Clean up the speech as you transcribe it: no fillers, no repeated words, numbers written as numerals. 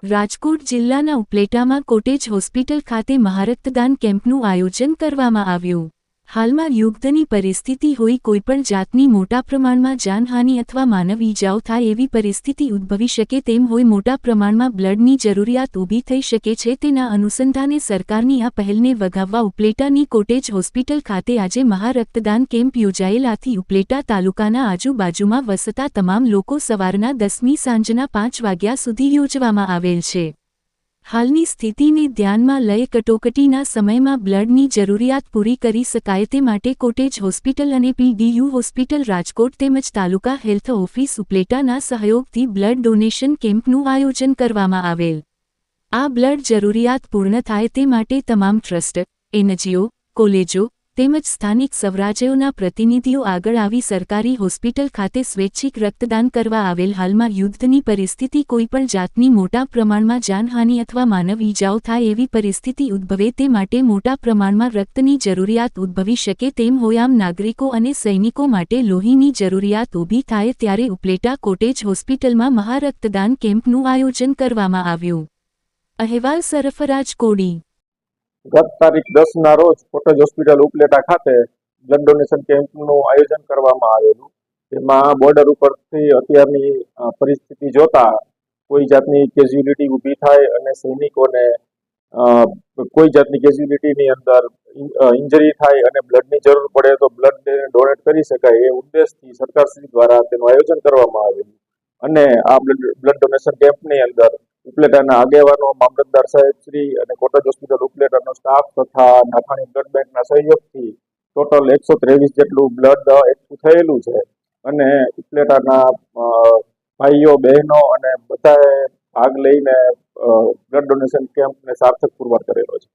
રાજકોટ જિલ્લાના ઉપલેટામાં cottage hospital ખાતે મહારક્તદાન કેમ્પનું આયોજન કરવામાં આવ્યું। હાલમાં યુદ્ધની પરિસ્થિતિ હોય, કોઈપણ જાતની મોટા પ્રમાણમાં જાનહાનિ અથવા માનવ ઈજાઓ થાય એવી પરિસ્થિતિ ઉદ્ભવી શકે તેમ હોય, મોટા પ્રમાણમાં બ્લડની જરૂરિયાત ઊભી થઈ શકે છે। તેના અનુસંધાને સરકારની આ પહેલને વધાવવા ઉપલેટાની કોટેજ હોસ્પિટલ ખાતે આજે મહારક્તદાન કેમ્પ યોજાયેલ। આથી ઉપલેટા તાલુકાના આજુબાજુમાં વસતા તમામ લોકો સવારના 10મી સાંજના 5 વાગ્યા સુધી યોજવામાં આવેલ છે। હાલની સ્થિતિને ધ્યાનમાં લઈ કટોકટીના સમયમાં બ્લડની જરૂરિયાત પૂરી કરી શકાય તે માટે કોટેજ હોસ્પિટલ અને PDU હોસ્પિટલ રાજકોટ તેમજ તાલુકા હેલ્થ ઓફિસ ઉપલેટાના સહયોગથી બ્લડ ડોનેશન કેમ્પનું આયોજન કરવામાં આવેલ। આ બ્લડ જરૂરિયાત પૂર્ણ થાય તે માટે તમામ ટ્રસ્ટ, NGO, કોલેજો તેમજ સ્થાનિક સ્વરાજ્યોના પ્રતિનિધિઓ આગળ આવી સરકારી હોસ્પિટલ ખાતે સ્વૈચ્છિક રક્તદાન કરવા આવેલ। હાલમાં યુદ્ધની પરિસ્થિતિ, કોઈપણ જાતની મોટા પ્રમાણમાં જાનહાનિ અથવા માનવ ઈજાઓ થાય એવી પરિસ્થિતિ ઉદ્ભવે તે માટે મોટા પ્રમાણમાં રક્તની જરૂરિયાત ઉદ્ભવી શકે તેમ હોય। આમ નાગરિકો અને સૈનિકો માટે લોહીની જરૂરિયાત ઊભી થાય ત્યારે ઉપલેટા કોટેજ હોસ્પિટલમાં મહારક્તદાન કેમ્પનું આયોજન કરવામાં આવ્યું। અહેવાલ સરફરાજ કોડી। ગત તારીખ 10 ના રોજ કોટેજ હોસ્પિટલ ઉપલેટા ખાતે બ્લડ ડોનેશન કેમ્પનું આયોજન કરવામાં આવેલું। તેમાં બોર્ડર ઉપરથી અત્યારની પરિસ્થિતિ જોતા કોઈ જાતની કેઝ્યુલિટી ઊભી થાય અને સૈનિકોને કોઈ જાતની કેઝ્યુલિટીની અંદર ઇન્જરી થાય અને બ્લડની જરૂર પડે તો બ્લડ ડોનેટ કરી શકાય એ ઉદ્દેશથી સરકારશ્રી દ્વારા તેનું આયોજન કરવામાં આવેલું। અને આ બ્લડ ડોનેશન કેમ્પની અંદર ઉપલેટાના આગેવાનો, મામલતદાર સાહેબશ્રી અને કોટેજ હોસ્પિટલ ઉપલેટાનો સ્ટાફ તથા નાથાણી બ્લડ બેંકના સહયોગથી ટોટલ 123 જેટલું બ્લડ એકઠું થયેલું છે અને ઉપલેટાના ભાઈઓ, બહેનો અને બધાએ ભાગ લઈને બ્લડ ડોનેશન કેમ્પને સાર્થક પુરવાર કરેલો છે।